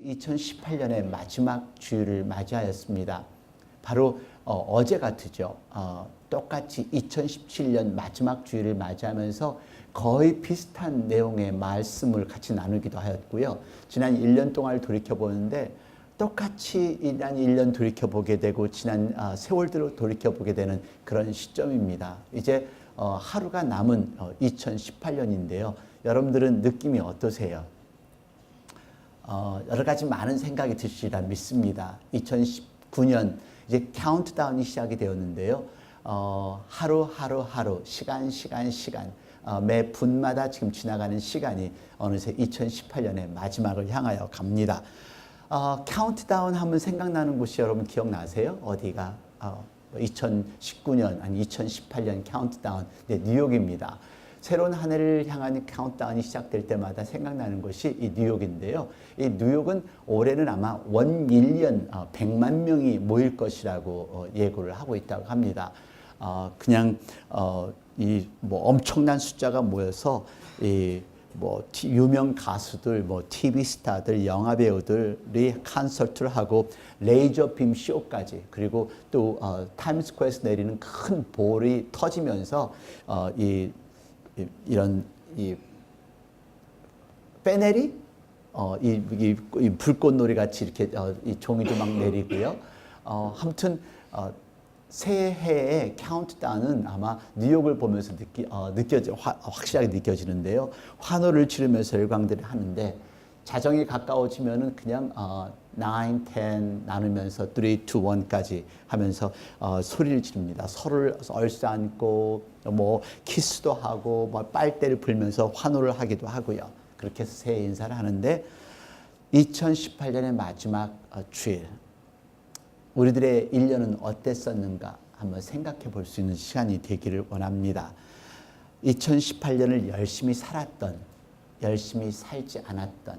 2018년의 마지막 주일을 맞이하였습니다. 바로 어제 같으죠. 똑같이 2017년 마지막 주일을 맞이하면서 거의 비슷한 내용의 말씀을 같이 나누기도 하였고요. 지난 1년 동안을 돌이켜보는데 똑같이 지난 1년 돌이켜보게 되고 지난 세월들을 돌이켜보게 되는 그런 시점입니다. 이제 하루가 남은 2018년인데요. 여러분들은 느낌이 어떠세요? 여러 가지 많은 생각이 드시리라 믿습니다. 2019년 이제 카운트다운이 시작이 되었는데요. 하루, 시간, 매 분마다 지금 지나가는 시간이 어느새 2018년의 마지막을 향하여 갑니다. 카운트다운 하면 생각나는 곳이 여러분 기억나세요? 어디가? 2019년 아니 2018년 카운트다운, 네, 뉴욕입니다. 새로운 한 해를 향한 카운트다운이 시작될 때마다 생각나는 것이 이 뉴욕인데요. 이 뉴욕은 올해는 아마 1밀리언 100만 명이 모일 것이라고 예고를 하고 있다고 합니다. 그냥 이 뭐 엄청난 숫자가 모여서 이 뭐 유명 가수들, 뭐 TV 스타들, 영화 배우들이 콘서트를 하고 레이저 빔 쇼까지, 그리고 또 타임스퀘어에서 내리는 큰 볼이 터지면서 이런 빼내리 이 불꽃놀이 같이 이렇게 이 종이도 막 내리고요. 아무튼 새해의 카운트다운은 아마 뉴욕을 보면서 확실하게 느껴지는데요. 환호를 지르면서 열광들을 하는데 자정이 가까워지면은 그냥 9, 10 나누면서 3, 2, 1까지 하면서 소리를 지릅니다. 서로를 얼싸안고 뭐 키스도 하고 뭐 빨대를 불면서 환호를 하기도 하고요. 그렇게 해서 새해 인사를 하는데 2018년의 마지막 주일, 우리들의 1년은 어땠었는가 한번 생각해 볼 수 있는 시간이 되기를 원합니다. 2018년을 열심히 살았던, 열심히 살지 않았던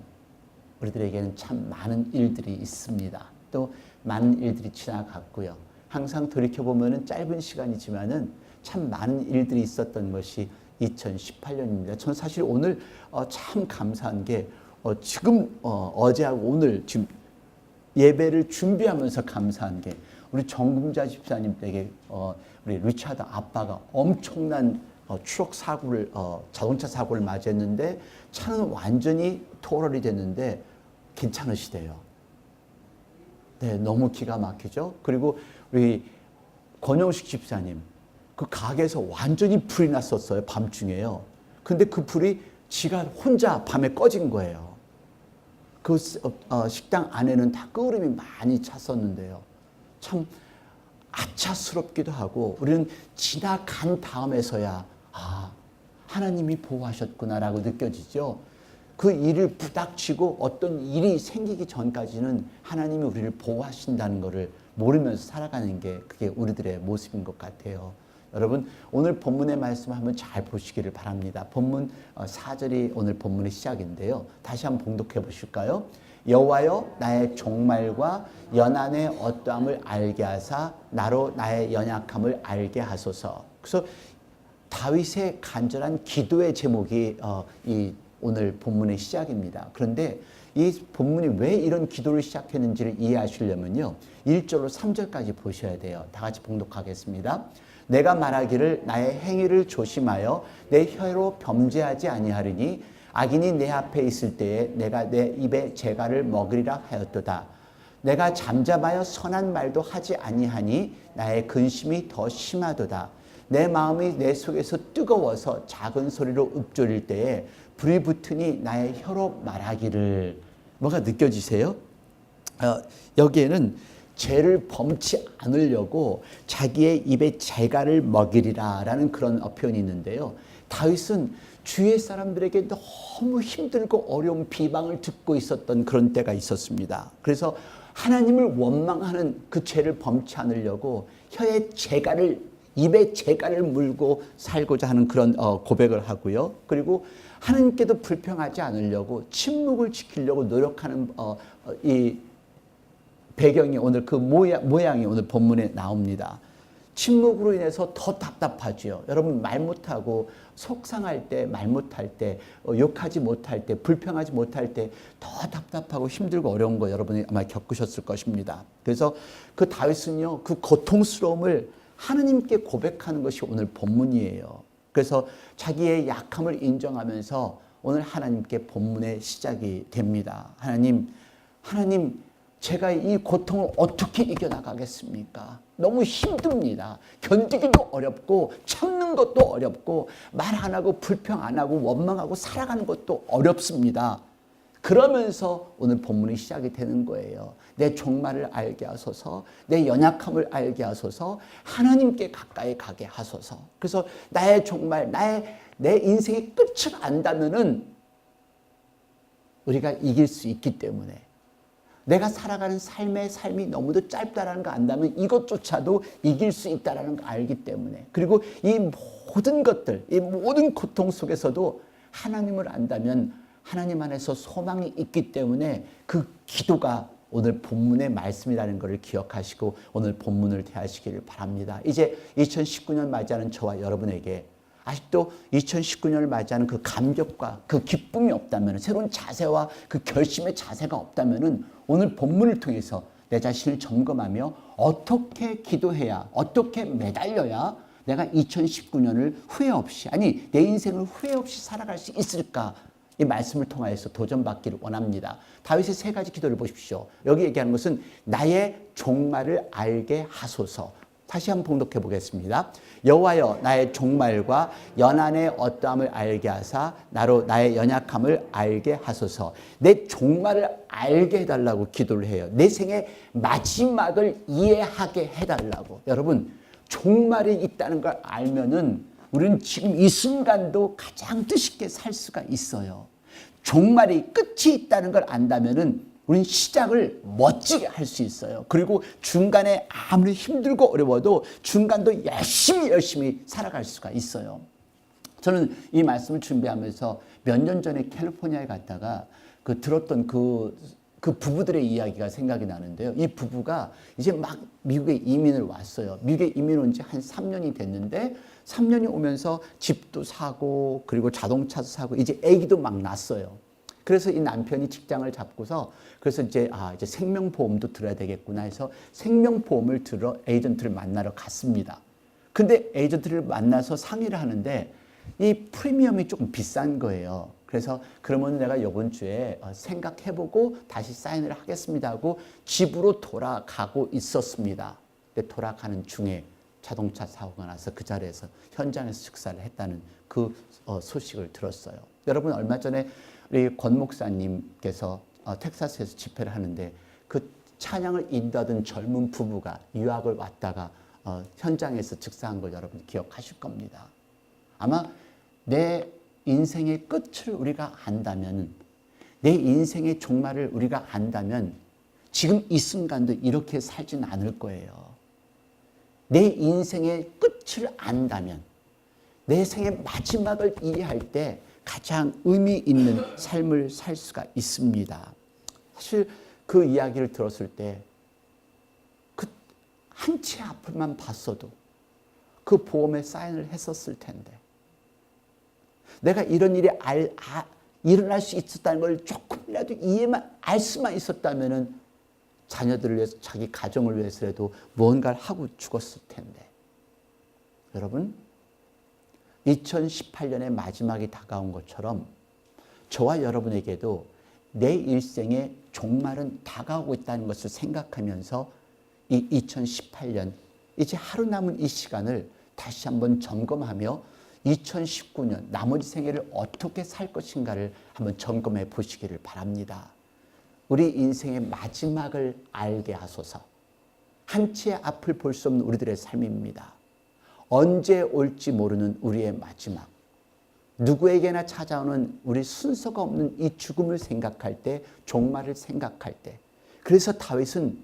우리들에게는 참 많은 일들이 있습니다. 또 많은 일들이 지나갔고요. 항상 돌이켜보면 짧은 시간이지만은 참 많은 일들이 있었던 것이 2018년입니다. 저는 사실 오늘 참 감사한 게 지금 어제하고 오늘 지금 예배를 준비하면서 감사한 게 우리 정금자 집사님에게 우리 리차드 아빠가 엄청난 추억 사고를 자동차 사고를 맞이했는데 차는 완전히 토럴이 됐는데 괜찮으시대요. 네, 너무 기가 막히죠. 그리고 우리 권영식 집사님, 그 가게에서 완전히 불이 났었어요. 밤중에요. 근데 그 불이 지가 혼자 밤에 꺼진 거예요. 그 식당 안에는 다 끄림이 많이 찼었는데요. 참 아차스럽기도 하고 우리는 지나간 다음에서야 하나님이 보호하셨구나라고 느껴지죠. 그 일을 부닥치고 어떤 일이 생기기 전까지는 하나님이 우리를 보호하신다는 것을 모르면서 살아가는 게 그게 우리들의 모습인 것 같아요. 여러분, 오늘 본문의 말씀을 한번 잘 보시기를 바랍니다. 본문 4절이 오늘 본문의 시작인데요. 다시 한번 봉독해 보실까요? 여호와여, 나의 종말과 연한의 어떠함을 알게 하사 나로 나의 연약함을 알게 하소서. 그래서 다윗의 간절한 기도의 제목이 이 오늘 본문의 시작입니다. 그런데 이 본문이 왜 이런 기도를 시작했는지를 이해하시려면요, 1절로 3절까지 보셔야 돼요. 다 같이 봉독하겠습니다. 내가 말하기를 나의 행위를 조심하여 내 혀로 범죄하지 아니하리니 악인이 내 앞에 있을 때에 내가 내 입에 재갈을 먹으리라 하였도다. 내가 잠잠하여 선한 말도 하지 아니하니 나의 근심이 더 심하도다. 내 마음이 내 속에서 뜨거워서 작은 소리로 읊조릴 때에 불이 붙으니 나의 혀로 말하기를. 뭐가 느껴지세요? 여기에는 죄를 범치 않으려고 자기의 입에 재갈을 먹이리라 라는 그런 표현이 있는데요. 다윗은 주위의 사람들에게 너무 힘들고 어려운 비방을 듣고 있었던 그런 때가 있었습니다. 그래서 하나님을 원망하는 그 죄를 범치 않으려고 입에 재갈을 물고 살고자 하는 그런 고백을 하고요. 그리고 하나님께도 불평하지 않으려고 침묵을 지키려고 노력하는 이 배경이 오늘 그 모양이 오늘 본문에 나옵니다. 침묵으로 인해서 더 답답하지요. 여러분 말 못하고 속상할 때, 말 못할 때, 욕하지 못할 때, 불평하지 못할 때 더 답답하고 힘들고 어려운 거 여러분이 아마 겪으셨을 것입니다. 그래서 그 다윗은요, 그 고통스러움을 하느님께 고백하는 것이 오늘 본문이에요. 그래서 자기의 약함을 인정하면서 오늘 하나님께 본문의 시작이 됩니다. 하나님, 제가 이 고통을 어떻게 이겨나가겠습니까? 너무 힘듭니다. 견디기도 어렵고 참는 것도 어렵고 말 안 하고 불평 안 하고 원망하고 살아가는 것도 어렵습니다. 그러면서 오늘 본문이 시작이 되는 거예요. 내 종말을 알게 하소서, 내 연약함을 알게 하소서, 하나님께 가까이 가게 하소서. 그래서 나의 종말, 내 인생의 끝을 안다면은 우리가 이길 수 있기 때문에, 내가 살아가는 삶이 너무도 짧다라는 거 안다면 이것조차도 이길 수 있다라는 거 알기 때문에, 그리고 이 모든 것들, 이 모든 고통 속에서도 하나님을 안다면 하나님 안에서 소망이 있기 때문에 그 기도가 오늘 본문의 말씀이라는 것을 기억하시고 오늘 본문을 대하시기를 바랍니다. 이제 2019년 맞이하는 저와 여러분에게 아직도 2019년을 맞이하는 그 감격과 그 기쁨이 없다면, 새로운 자세와 그 결심의 자세가 없다면 오늘 본문을 통해서 내 자신을 점검하며 어떻게 기도해야, 어떻게 매달려야 내가 2019년을 후회 없이, 아니 내 인생을 후회 없이 살아갈 수 있을까? 이 말씀을 통하여서 도전받기를 원합니다. 다윗의 세 가지 기도를 보십시오. 여기 얘기하는 것은 나의 종말을 알게 하소서. 다시 한번 봉독해 보겠습니다. 여호와여, 나의 종말과 연한의 어떠함을 알게 하사 나로 나의 연약함을 알게 하소서. 내 종말을 알게 해달라고 기도를 해요. 내 생의 마지막을 이해하게 해달라고. 여러분, 종말이 있다는 걸 알면은 우리는 지금 이 순간도 가장 뜻있게 살 수가 있어요. 종말이 끝이 있다는 걸 안다면은 우리는 시작을 멋지게 할 수 있어요. 그리고 중간에 아무리 힘들고 어려워도 중간도 열심히 살아갈 수가 있어요. 저는 이 말씀을 준비하면서 몇 년 전에 캘리포니아에 갔다가 들었던 그 부부들의 이야기가 생각이 나는데요. 이 부부가 이제 막 미국에 이민을 왔어요. 미국에 이민 온 지 한 3년이 됐는데 3년이 오면서 집도 사고 그리고 자동차도 사고 이제 아기도 막 낳았어요. 그래서 이 남편이 직장을 잡고서 그래서 이제 생명보험도 들어야 되겠구나 해서 생명보험을 들어 에이전트를 만나러 갔습니다. 근데 에이전트를 만나서 상의를 하는데 이 프리미엄이 조금 비싼 거예요. 그래서 그러면 내가 이번 주에 생각해보고 다시 사인을 하겠습니다 하고 집으로 돌아가고 있었습니다. 근데 돌아가는 중에 자동차 사고가 나서 그 자리에서 현장에서 즉사를 했다는 그 소식을 들었어요. 여러분, 얼마 전에 우리 권 목사님께서 텍사스에서 집회를 하는데 그 찬양을 인도하던 젊은 부부가 유학을 왔다가 현장에서 즉사한 걸 여러분 기억하실 겁니다. 아마 내 인생의 끝을 우리가 안다면, 내 인생의 종말을 우리가 안다면 지금 이 순간도 이렇게 살진 않을 거예요. 내 인생의 끝을 안다면, 내 생의 마지막을 이해할 때 가장 의미 있는 삶을 살 수가 있습니다. 사실 그 이야기를 들었을 때 그 한 채 앞을만 봤어도 그 보험에 사인을 했었을 텐데, 내가 이런 일이 일어날 수 있었다는 걸 조금이라도 알 수만 있었다면 자녀들을 위해서, 자기 가정을 위해서라도 무언가를 하고 죽었을 텐데. 여러분, 2018년의 마지막이 다가온 것처럼 저와 여러분에게도 내 일생의 종말은 다가오고 있다는 것을 생각하면서 이 2018년, 이제 하루 남은 이 시간을 다시 한번 점검하며 2019년 나머지 생애를 어떻게 살 것인가를 한번 점검해 보시기를 바랍니다. 우리 인생의 마지막을 알게 하소서. 한 치의 앞을 볼 수 없는 우리들의 삶입니다. 언제 올지 모르는 우리의 마지막, 누구에게나 찾아오는 우리 순서가 없는 이 죽음을 생각할 때, 종말을 생각할 때, 그래서 다윗은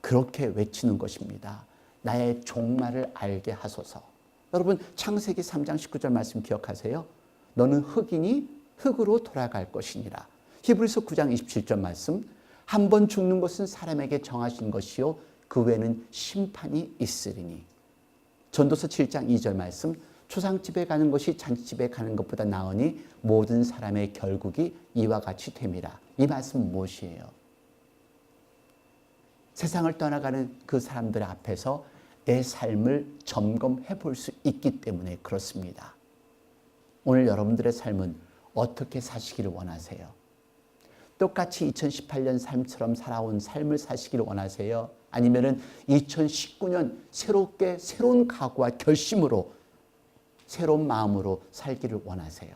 그렇게 외치는 것입니다. 나의 종말을 알게 하소서. 여러분, 창세기 3장 19절 말씀 기억하세요? 너는 흙이니 흙으로 돌아갈 것이니라. 히브리서 9장 27절 말씀, 한 번 죽는 것은 사람에게 정하신 것이요 그 외에는 심판이 있으리니. 전도서 7장 2절 말씀, 초상집에 가는 것이 잔치집에 가는 것보다 나으니 모든 사람의 결국이 이와 같이 됨이라. 이 말씀은 무엇이에요? 세상을 떠나가는 그 사람들 앞에서 내 삶을 점검해 볼 수 있기 때문에 그렇습니다. 오늘 여러분들의 삶은 어떻게 사시기를 원하세요? 똑같이 2018년 삶처럼 살아온 삶을 사시기를 원하세요? 아니면은 2019년 새롭게 새로운 각오와 결심으로 새로운 마음으로 살기를 원하세요?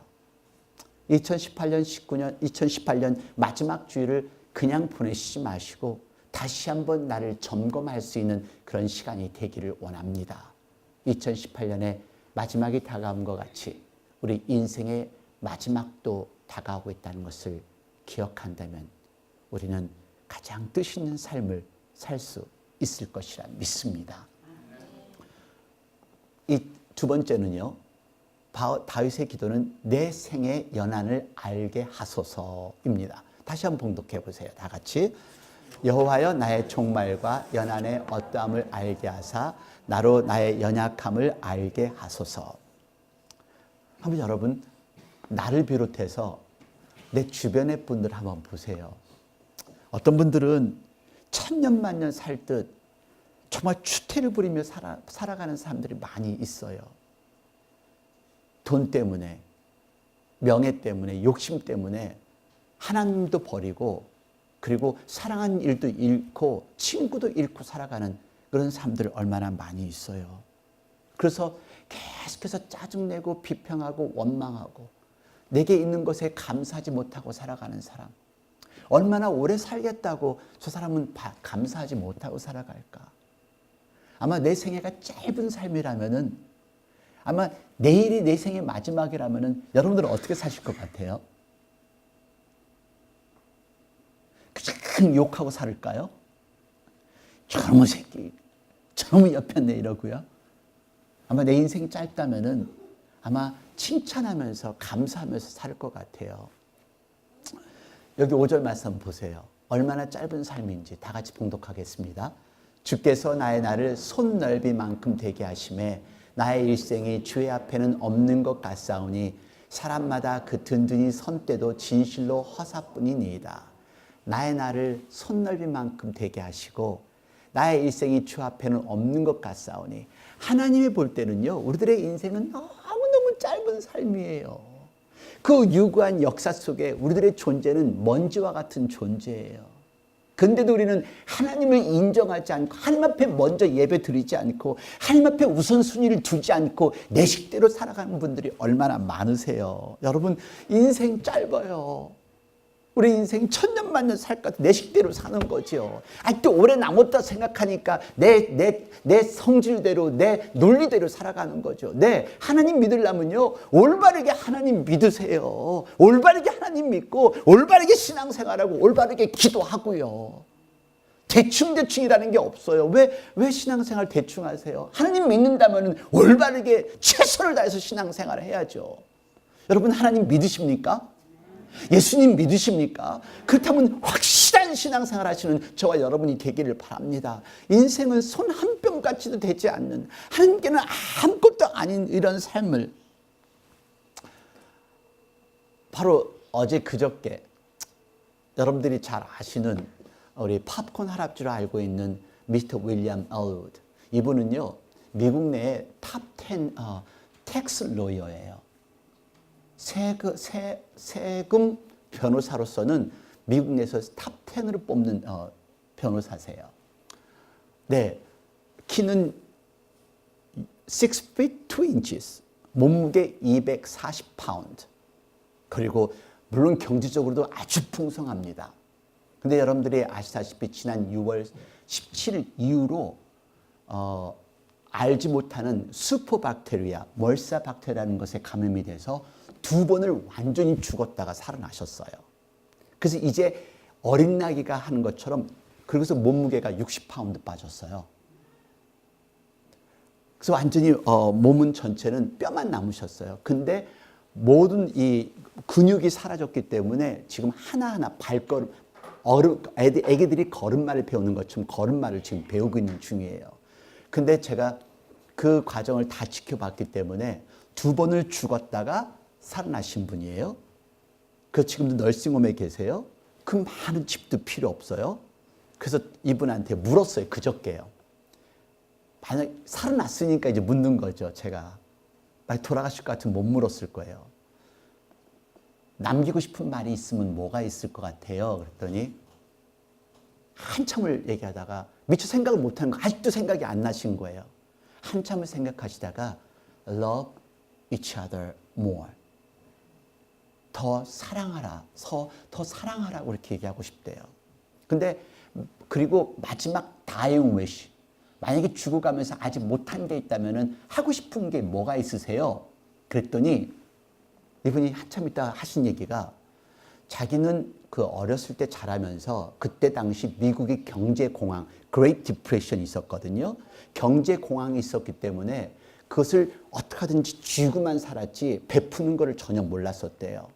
2018년 마지막 주일을 그냥 보내시지 마시고 다시 한번 나를 점검할 수 있는 그런 시간이 되기를 원합니다. 2018년의 마지막이 다가온 것 같이 우리 인생의 마지막도 다가오고 있다는 것을 기억한다면 우리는 가장 뜻 있는 삶을 살 수 있을 것이라 믿습니다. 이 두 번째는요, 다윗의 기도는 내 생의 연한을 알게 하소서입니다. 다시 한번 봉독해 보세요. 다 같이. 여호와여 나의 종말과 연한의 어떠함을 알게 하사 나로 나의 연약함을 알게 하소서. 한번 여러분, 나를 비롯해서 내 주변의 분들 한번 보세요. 어떤 분들은 천년만년 살 듯 정말 추태를 부리며 살아가는 사람들이 많이 있어요. 돈 때문에, 명예 때문에, 욕심 때문에 하나님도 버리고 그리고 사랑하는 일도 잃고 친구도 잃고 살아가는 그런 사람들 얼마나 많이 있어요. 그래서 계속해서 짜증내고 비평하고 원망하고 내게 있는 것에 감사하지 못하고 살아가는 사람. 얼마나 오래 살겠다고 저 사람은 감사하지 못하고 살아갈까? 아마 내 생애가 짧은 삶이라면은, 아마 내일이 내 생의 마지막이라면은 여러분들은 어떻게 사실 것 같아요? 그냥 욕하고 살을까요? 저놈의 새끼, 저놈의 옆였네 이러고요. 아마 내 인생이 짧다면은 아마 칭찬하면서 감사하면서 살 것 같아요. 여기 5절 말씀 보세요. 얼마나 짧은 삶인지 다 같이 봉독하겠습니다. 주께서 나의 날을 손넓이만큼 되게 하심에 나의 일생이 주의 앞에는 없는 것 같사오니 사람마다 그 든든히 선 때도 진실로 허사뿐이니이다. 나의 날을 손넓이만큼 되게 하시고 나의 일생이 주 앞에는 없는 것 같사오니, 하나님이 볼 때는요, 우리들의 인생은 너무너무 짧은 삶이에요. 그 유구한 역사 속에 우리들의 존재는 먼지와 같은 존재예요. 근데도 우리는 하나님을 인정하지 않고 하나님 앞에 먼저 예배 드리지 않고 하나님 앞에 우선순위를 두지 않고 내 식대로 살아가는 분들이 얼마나 많으세요. 여러분, 인생 짧아요. 우리 인생 천년만년 살 것 같아. 내 식대로 사는 거죠. 또 오래 남았다 생각하니까 내 성질대로 내 논리대로 살아가는 거죠. 하나님 믿으려면요, 올바르게 하나님 믿으세요. 올바르게 하나님 믿고 올바르게 신앙생활하고 올바르게 기도하고요. 대충이라는 게 없어요. 왜 신앙생활 대충 하세요? 하나님 믿는다면 올바르게 최선을 다해서 신앙생활을 해야죠. 여러분, 하나님 믿으십니까? 예수님 믿으십니까? 그렇다면 확실한 신앙생활 하시는 저와 여러분이 되기를 바랍니다. 인생은 손 한 뼘같이도 되지 않는, 하나님께는 아무것도 아닌 이런 삶을, 바로 어제 그저께 여러분들이 잘 아시는 우리 팝콘 할아버지로 알고 있는 미스터 윌리엄 엘우드, 이분은요 미국 내의 탑 10 텍스 로이어예요. 세금 변호사로서는 미국 내에서 탑 10으로 뽑는 변호사세요. 키는 6 feet 2 inches, 몸무게 240파운드. 그리고 물론 경제적으로도 아주 풍성합니다. 근데 여러분들이 아시다시피 지난 6월 17일 이후로 알지 못하는 슈퍼박테리아, 멀사 박테리아라는 것에 감염이 돼서 2번을 완전히 죽었다가 살아나셨어요. 그래서 이제 어린 나귀가 하는 것처럼, 그래서 몸무게가 60파운드 빠졌어요. 그래서 완전히 몸은 전체는 뼈만 남으셨어요. 근데 모든 이 근육이 사라졌기 때문에 지금 하나하나 발걸음, 애기들이 걸음마를 배우는 것처럼 걸음마를 지금 배우고 있는 중이에요. 근데 제가 그 과정을 다 지켜봤기 때문에 2번을 죽었다가 살아나신 분이에요. 그 지금도 널싱홈에 계세요. 그 많은 집도 필요 없어요. 그래서 이분한테 물었어요. 그저께요. 만약 살아났으니까 이제 묻는 거죠. 제가 만약 돌아가실 것 같으면 못 물었을 거예요. 남기고 싶은 말이 있으면 뭐가 있을 것 같아요. 그랬더니 한참을 얘기하다가 미처 생각을 못하는 거 아직도 생각이 안 나신 거예요. 한참을 생각하시다가 love each other more. 더 사랑하라. 더 사랑하라고 이렇게 얘기하고 싶대요. 근데 그리고 마지막 dying wish. 만약에 죽어가면서 아직 못한 게 있다면 하고 싶은 게 뭐가 있으세요? 그랬더니 이분이 한참 있다가 하신 얘기가 자기는 그 어렸을 때 자라면서 그때 당시 미국의 경제공황, Great Depression이 있었거든요. 경제공황이 있었기 때문에 그것을 어떻게 하든지 쥐고만 살았지 베푸는 것을 전혀 몰랐었대요.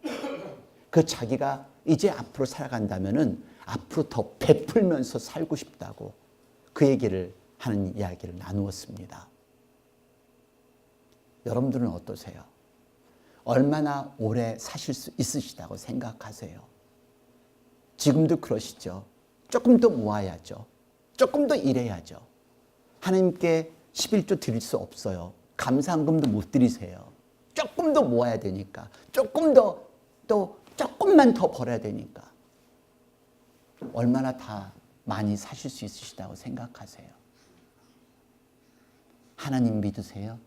그 자기가 이제 앞으로 살아간다면은 앞으로 더 베풀면서 살고 싶다고 그 얘기를 하는 이야기를 나누었습니다. 여러분들은 어떠세요? 얼마나 오래 사실 수 있으시다고 생각하세요? 지금도 그러시죠? 조금 더 모아야죠. 조금 더 일해야죠. 하나님께 11조 드릴 수 없어요. 감사한금도 못 드리세요. 조금 더 모아야 되니까. 조금만 더 벌어야 되니까. 얼마나 다 많이 사실 수 있으시다고 생각하세요? 하나님 믿으세요?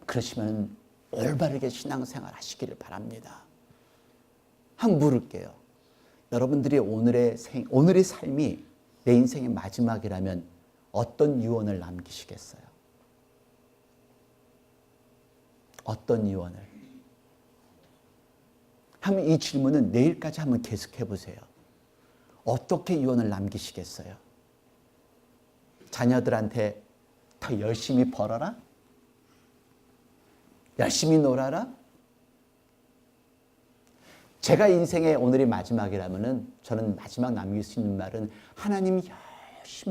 그러시면 올바르게 신앙생활 하시기를 바랍니다. 한번 물을게요. 여러분들이 오늘의 삶이 내 인생의 마지막이라면 어떤 유언을 남기시겠어요? 어떤 유언을? 한번 이 질문은 내일까지 한번 계속해 보세요. 어떻게 유언을 남기시겠어요? 자녀들한테 더 열심히 벌어라? 열심히 놀아라? 제가 인생의 오늘이 마지막이라면 저는 마지막 남길 수 있는 말은 하나님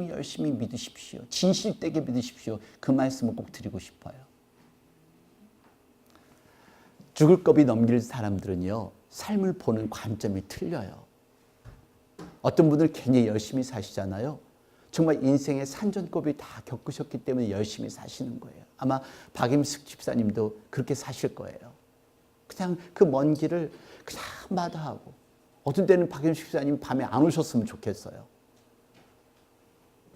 열심히 믿으십시오. 진실되게 믿으십시오. 그 말씀을 꼭 드리고 싶어요. 죽을 겁이 넘길 사람들은요, 삶을 보는 관점이 틀려요. 어떤 분들 굉장히 열심히 사시잖아요. 정말 인생의 산전고비 다 겪으셨기 때문에 열심히 사시는 거예요. 아마 박임숙 집사님도 그렇게 사실 거예요. 그냥 그 먼 길을 그냥 마다하고 어떤 때는 박임숙 집사님 밤에 안 오셨으면 좋겠어요.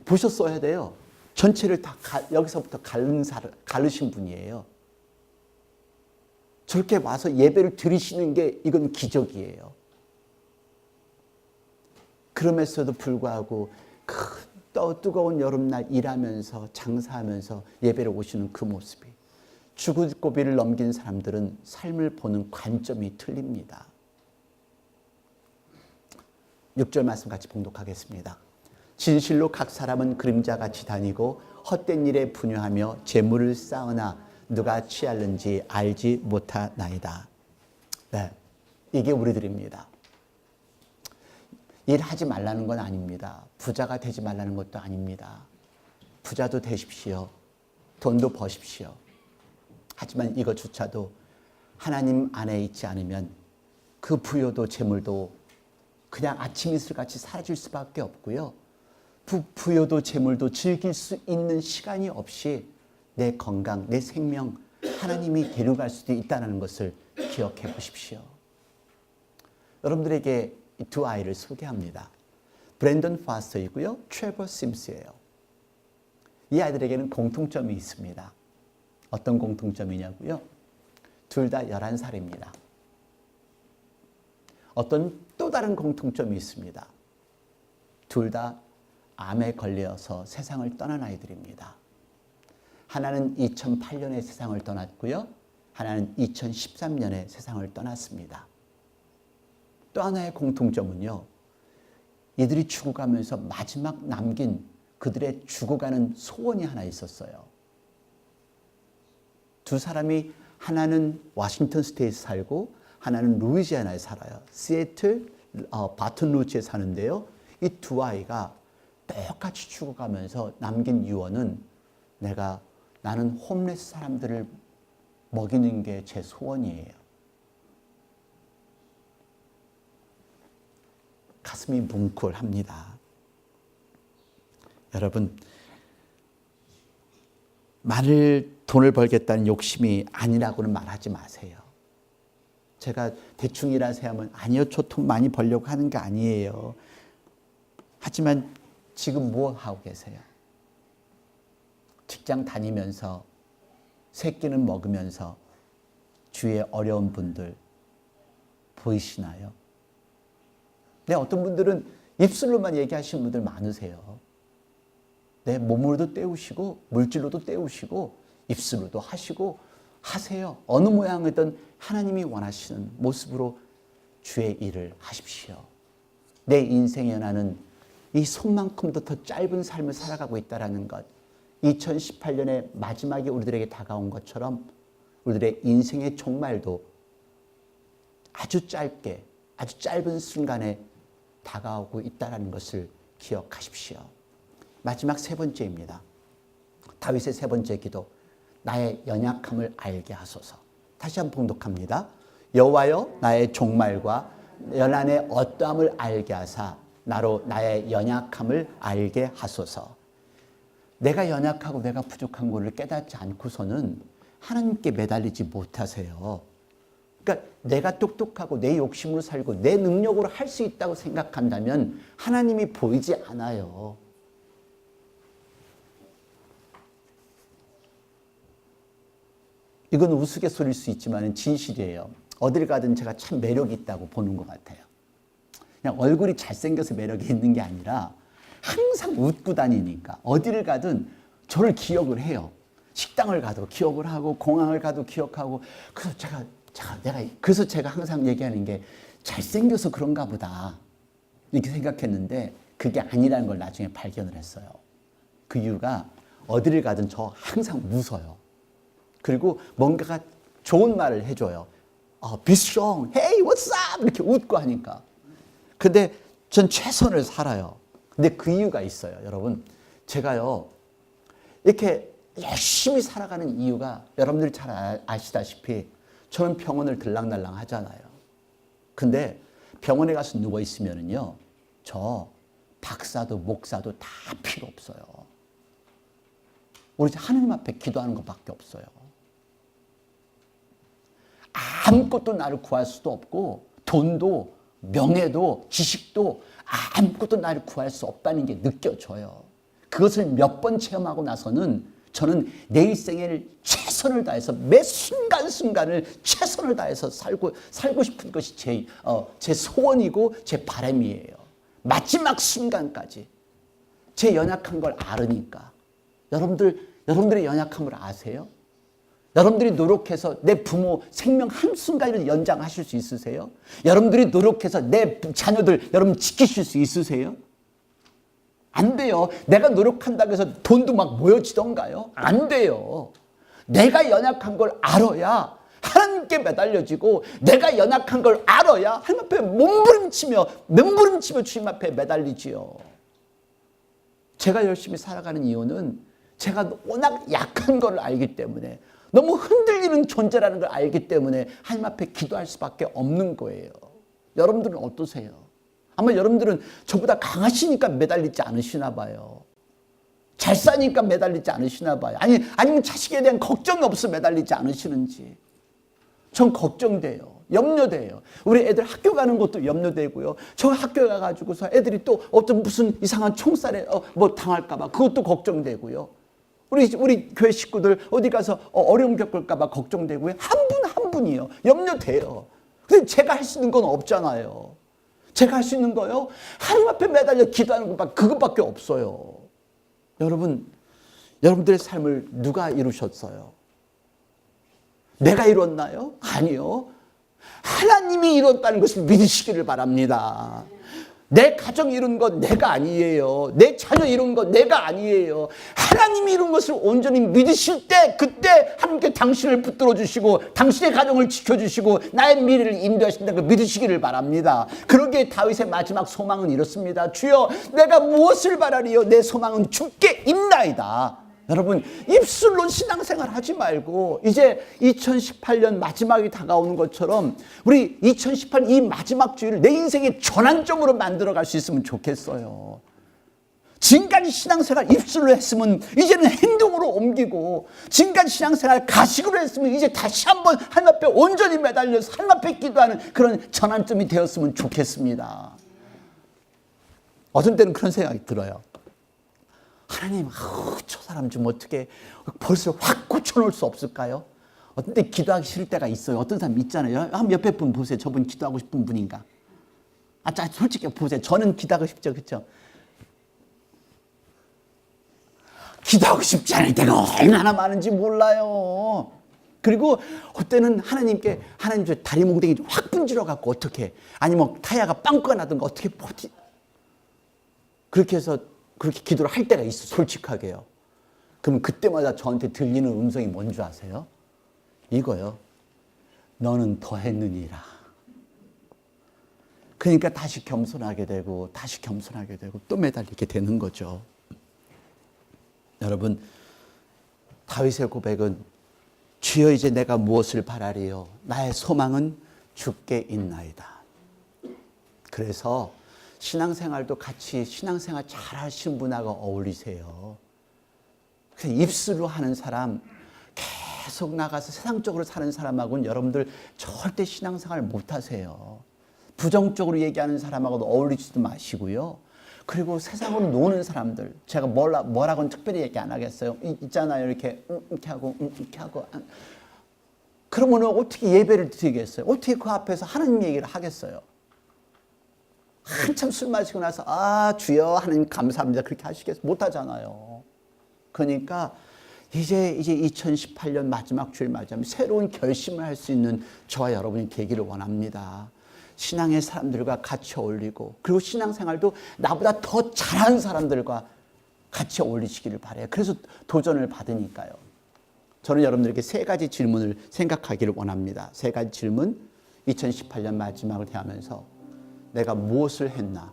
보셨어야 돼요. 전체를 다 여기서부터 가르신 분이에요. 저렇게 와서 예배를 드리시는 게 이건 기적이에요. 그럼에도 불구하고 뜨거운 여름날 일하면서 장사하면서 예배를 오시는 그 모습이, 죽을 고비를 넘긴 사람들은 삶을 보는 관점이 틀립니다. 6절 말씀 같이 봉독하겠습니다. 진실로 각 사람은 그림자같이 다니고 헛된 일에 분유하며 재물을 쌓으나 누가 취할는지 알지 못하나이다. 네, 이게 우리들입니다. 일하지 말라는 건 아닙니다. 부자가 되지 말라는 것도 아닙니다. 부자도 되십시오. 돈도 버십시오. 하지만 이것조차도 하나님 안에 있지 않으면 그 부여도 재물도 그냥 아침 이슬같이 사라질 수밖에 없고요. 부여도 재물도 즐길 수 있는 시간이 없이 내 건강, 내 생명 하나님이 데려갈 수도 있다는 것을 기억해 보십시오. 여러분들에게 이 두 아이를 소개합니다. 브랜던 파스터이고요. 트레버 심스예요. 이 아이들에게는 공통점이 있습니다. 어떤 공통점이냐고요? 둘 다 11살입니다. 어떤 또 다른 공통점이 있습니다. 둘 다 암에 걸려서 세상을 떠난 아이들입니다. 하나는 2008년에 세상을 떠났고요. 하나는 2013년에 세상을 떠났습니다. 또 하나의 공통점은요, 이들이 죽어가면서 마지막 남긴 그들의 죽어가는 소원이 하나 있었어요. 두 사람이 하나는 워싱턴 스테이트에 살고 하나는 루이지애나에 살아요. 시애틀, 바톤루즈에 사는데요. 이 두 아이가 똑같이 죽어가면서 남긴 유언은 내가 나는 홈레스 사람들을 먹이는 게 제 소원이에요. 가슴이 뭉클합니다. 여러분, 돈을 벌겠다는 욕심이 아니라고는 말하지 마세요. 제가 대충 일하세요 하면 아니요, 저 돈 많이 벌려고 하는 게 아니에요. 하지만 지금 뭐 하고 계세요? 직장 다니면서 세 끼는 먹으면서 주위에 어려운 분들 보이시나요? 네, 어떤 분들은 입술로만 얘기하시는 분들 많으세요. 네, 몸으로도 때우시고 물질로도 때우시고 입술로도 하시고 하세요. 어느 모양이든 하나님이 원하시는 모습으로 주의 일을 하십시오. 내 인생에 나는 이 손만큼도 더 짧은 삶을 살아가고 있다는 것, 2018년의 마지막에 우리들에게 다가온 것처럼 우리들의 인생의 종말도 아주 짧게, 아주 짧은 순간에 다가오고 있다는 것을 기억하십시오. 마지막 세 번째입니다. 다윗의 세 번째 기도, 나의 연약함을 알게 하소서. 다시 한번 봉독합니다. 여호와여, 나의 종말과 연한의 어떠함을 알게 하사 나로 나의 연약함을 알게 하소서. 내가 연약하고 내가 부족한 것을 깨닫지 않고서는 하나님께 매달리지 못하세요. 그러니까 내가 똑똑하고 내 욕심으로 살고 내 능력으로 할 수 있다고 생각한다면 하나님이 보이지 않아요. 이건 우스갯소리일 수 있지만 진실이에요. 어딜 가든 제가 참 매력이 있다고 보는 것 같아요. 그냥 얼굴이 잘생겨서 매력이 있는 게 아니라 항상 웃고 다니니까 어디를 가든 저를 기억을 해요. 식당을 가도 기억을 하고 공항을 가도 기억하고. 그래서 제가 항상 얘기하는 게 잘생겨서 그런가 보다 이렇게 생각했는데 그게 아니라는 걸 나중에 발견을 했어요. 그 이유가 어디를 가든 저 항상 웃어요. 그리고 뭔가가 좋은 말을 해줘요. Be strong, hey, what's up? 이렇게 웃고 하니까. 근데 전 최선을 살아요. 근데 그 이유가 있어요, 여러분. 제가요, 이렇게 열심히 살아가는 이유가 여러분들이 잘 아시다시피 저는 병원을 들락날락 하잖아요. 근데 병원에 가서 누워있으면요, 저 박사도 목사도 다 필요 없어요. 우리 하느님 앞에 기도하는 것밖에 없어요. 아무것도 나를 구할 수도 없고 돈도 명예도 지식도 아무것도 나를 구할 수 없다는 게 느껴져요. 그것을 몇 번 체험하고 나서는 저는 내 일생을 최선을 다해서 매 순간순간을 최선을 다해서 살고 싶은 것이 제 소원이고 제 바람이에요. 마지막 순간까지. 제 연약한 걸 알으니까. 여러분들의 연약함을 아세요? 여러분들이 노력해서 내 부모 생명 한순간이라도 연장하실 수 있으세요? 여러분들이 노력해서 내 자녀들 여러분 지키실 수 있으세요? 안 돼요. 내가 노력한다고 해서 돈도 막 모여지던가요? 안 돼요. 내가 연약한 걸 알아야 하나님께 매달려지고 내가 연약한 걸 알아야 하나님 앞에 몸부림치며 주님 앞에 매달리지요. 제가 열심히 살아가는 이유는 제가 워낙 약한 걸 알기 때문에 너무 흔들리는 존재라는 걸 알기 때문에 하나님 앞에 기도할 수밖에 없는 거예요. 여러분들은 어떠세요? 아마 여러분들은 저보다 강하시니까 매달리지 않으시나 봐요. 잘 사니까 매달리지 않으시나 봐요. 아니면 자식에 대한 걱정이 없어 매달리지 않으시는지. 전 걱정돼요. 염려돼요. 우리 애들 학교 가는 것도 염려되고요. 저 학교 가가지고서 애들이 또 어떤 무슨 이상한 총살에 뭐 당할까 봐 그것도 걱정되고요. 우리 교회 식구들 어디 가서 어려움 겪을까 봐 걱정되고요. 한 분 한 분이요. 염려돼요. 근데 제가 할 수 있는 건 없잖아요. 제가 할 수 있는 거요? 하나님 앞에 매달려 기도하는 그것밖에 없어요. 여러분들의 삶을 누가 이루셨어요? 내가 이뤘나요? 아니요. 하나님이 이뤘다는 것을 믿으시기를 바랍니다. 내 가정 이룬 건 내가 아니에요. 내 자녀 이룬 건 내가 아니에요. 하나님이 이룬 것을 온전히 믿으실 때 그때 하나님께 당신을 붙들어 주시고 당신의 가정을 지켜주시고 나의 미래를 인도하신다는 걸 믿으시기를 바랍니다. 그러기에 다윗의 마지막 소망은 이렇습니다. 주여 내가 무엇을 바라리요? 내 소망은 주께 있나이다. 여러분, 입술로 신앙생활 하지 말고 이제 2018년 마지막이 다가오는 것처럼 우리 2018 이 마지막 주일을 내 인생의 전환점으로 만들어갈 수 있으면 좋겠어요. 지금까지 신앙생활 입술로 했으면 이제는 행동으로 옮기고, 지금까지 신앙생활 가식으로 했으면 이제 다시 한번 하나님 앞에 온전히 매달려서 하나님 앞에 기도하는 그런 전환점이 되었으면 좋겠습니다. 어떤 때는 그런 생각이 들어요. 하나님, 저 사람 좀 어떻게 벌써 확 고쳐놓을 수 없을까요? 어떤 때 기도하기 싫을 때가 있어요. 어떤 사람 있잖아요. 한번 옆에 분 보세요. 저분 기도하고 싶은 분인가? 솔직히 보세요. 저는 기도하고 싶죠. 그렇죠? 기도하고 싶지 않을 때가 얼마나 많은지 몰라요. 그리고 그때는 하나님께, 하나님 저 다리 몽둥이 확 분질러 갖고 어떻게, 아니면 타야가 빵꾸가 나든가 어떻게 버티, 그렇게 해서 그렇게 기도를 할 때가 있어, 솔직하게요. 그럼 그때마다 저한테 들리는 음성이 뭔지 아세요? 이거요. 너는 더 했느니라. 그러니까 다시 겸손하게 되고 다시 겸손하게 되고 또 매달리게 되는 거죠. 여러분, 다윗의 고백은 주여 이제 내가 무엇을 바라리요? 나의 소망은 주께 있나이다. 그래서 신앙생활도 같이 신앙생활 잘 하신 분하고 어울리세요. 입술로 하는 사람, 계속 나가서 세상적으로 사는 사람하고는 여러분들 절대 신앙생활 못 하세요. 부정적으로 얘기하는 사람하고도 어울리지도 마시고요. 그리고 세상으로 노는 사람들, 제가 뭐라고는 특별히 얘기 안 하겠어요. 있잖아요. 이렇게 하고 이렇게 하고. 그러면 어떻게 예배를 드리겠어요? 어떻게 그 앞에서 하나님 얘기를 하겠어요? 한참 술 마시고 나서 주여 하나님 감사합니다 그렇게 하시겠어요? 못 하잖아요. 그러니까 이제 2018년 마지막 주일 맞이하면 새로운 결심을 할 수 있는 저와 여러분이 되기를 원합니다. 신앙의 사람들과 같이 어울리고, 그리고 신앙생활도 나보다 더 잘하는 사람들과 같이 어울리시기를 바라요. 그래서 도전을 받으니까요. 저는 여러분들에게 세 가지 질문을 생각하기를 원합니다. 세 가지 질문, 2018년 마지막을 대하면서 내가 무엇을 했나?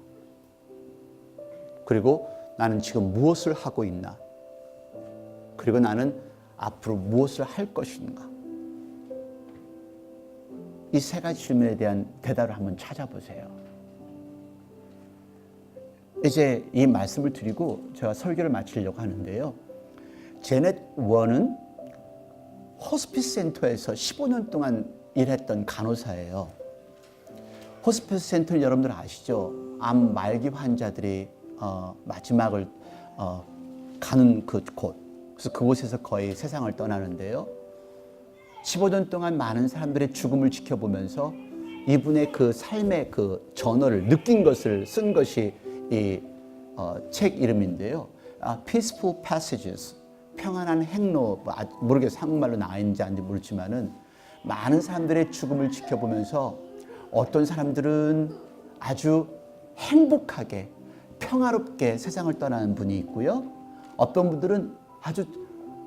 그리고 나는 지금 무엇을 하고 있나? 그리고 나는 앞으로 무엇을 할 것인가? 이 세 가지 질문에 대한 대답을 한번 찾아보세요. 이제 이 말씀을 드리고 제가 설교를 마치려고 하는데요. 제넷 원은 호스피스 센터에서 15년 동안 일했던 간호사예요. 호스피스 센터는 여러분들 아시죠? 암 말기 환자들이 마지막을 가는 그 곳. 그래서 그곳에서 거의 세상을 떠나는데요. 15년 동안 많은 사람들의 죽음을 지켜보면서 이분의 그 삶의 그 전어를 느낀 것을 쓴 것이 이 책 이름인데요. Peaceful Passages, 평안한 행로, 모르겠어요. 한국말로 나와 있는지 아닌지 모르지만은 많은 사람들의 죽음을 지켜보면서 어떤 사람들은 아주 행복하게 평화롭게 세상을 떠나는 분이 있고요. 어떤 분들은 아주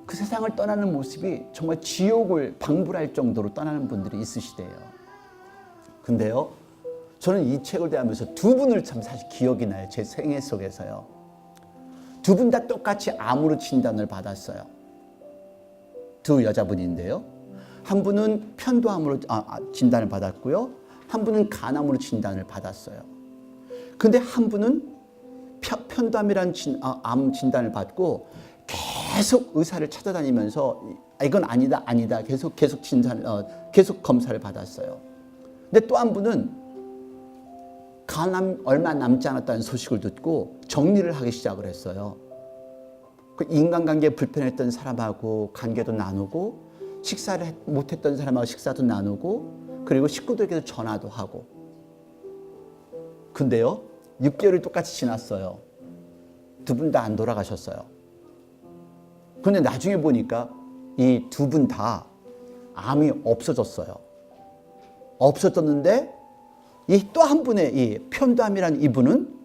그 세상을 떠나는 모습이 정말 지옥을 방불할 정도로 떠나는 분들이 있으시대요. 근데요, 저는 이 책을 대하면서 두 분을 참 사실 기억이 나요. 제 생애 속에서요. 두 분 다 똑같이 암으로 진단을 받았어요. 두 여자분인데요. 한 분은 편도암으로 진단을 받았고요. 한 분은 간암으로 진단을 받았어요. 근데 한 분은 편도암이라는 암 진단을 받고 계속 의사를 찾아다니면서 이건 아니다 계속 진단 계속 검사를 받았어요. 근데 또 한 분은 간암 얼마 남지 않았다는 소식을 듣고 정리를 하기 시작을 했어요. 그 인간관계에 불편했던 사람하고 관계도 나누고, 식사를 못했던 사람하고 식사도 나누고, 그리고 식구들에게도 전화도 하고. 근데요, 6개월이 똑같이 지났어요. 두 분 다 안 돌아가셨어요. 근데 나중에 보니까 이 두 분 다 암이 없어졌어요. 없어졌는데 이 또 한 분의 이 편도암이라는 이분은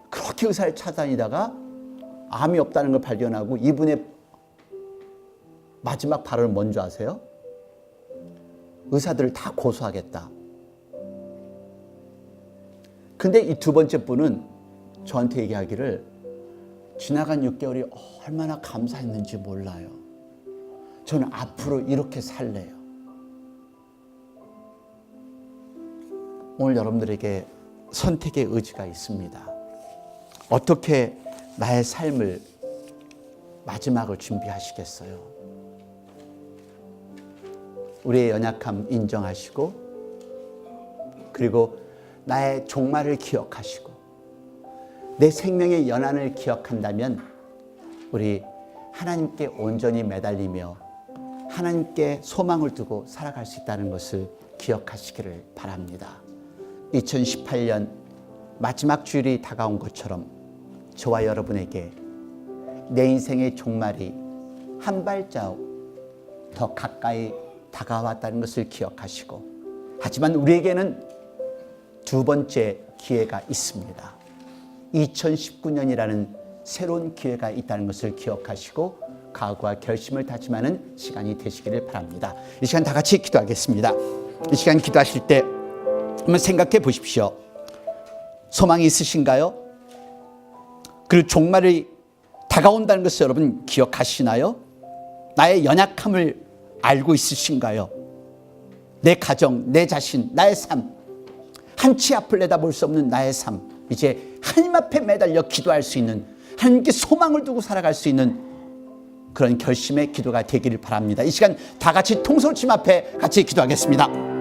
그렇게 의사를 찾아다니다가 암이 없다는 걸 발견하고 이분의 마지막 발언은 뭔지 아세요? 의사들을 다 고소하겠다. 근데 이 두 번째 분은 저한테 얘기하기를 지나간 6개월이 얼마나 감사했는지 몰라요. 저는 앞으로 이렇게 살래요. 오늘 여러분들에게 선택의 의지가 있습니다. 어떻게 나의 삶을 마지막을 준비하시겠어요? 우리의 연약함 인정하시고, 그리고 나의 종말을 기억하시고, 내 생명의 연한을 기억한다면 우리 하나님께 온전히 매달리며 하나님께 소망을 두고 살아갈 수 있다는 것을 기억하시기를 바랍니다. 2018년 마지막 주일이 다가온 것처럼 저와 여러분에게 내 인생의 종말이 한 발자국 더 가까이 다가왔다는 것을 기억하시고, 하지만 우리에게는 두 번째 기회가 있습니다. 2019년이라는 새로운 기회가 있다는 것을 기억하시고 각오와 결심을 다짐하는 시간이 되시기를 바랍니다. 이 시간 다 같이 기도하겠습니다. 이 시간 기도하실 때 한번 생각해 보십시오. 소망이 있으신가요? 그리고 종말이 다가온다는 것을 여러분 기억하시나요? 나의 연약함을 알고 있으신가요? 내 가정, 내 자신, 나의 삶, 한치 앞을 내다볼 수 없는 나의 삶, 이제 하나님 앞에 매달려 기도할 수 있는, 하나님께 소망을 두고 살아갈 수 있는 그런 결심의 기도가 되기를 바랍니다. 이 시간 다 같이 통솔침 앞에 같이 기도하겠습니다.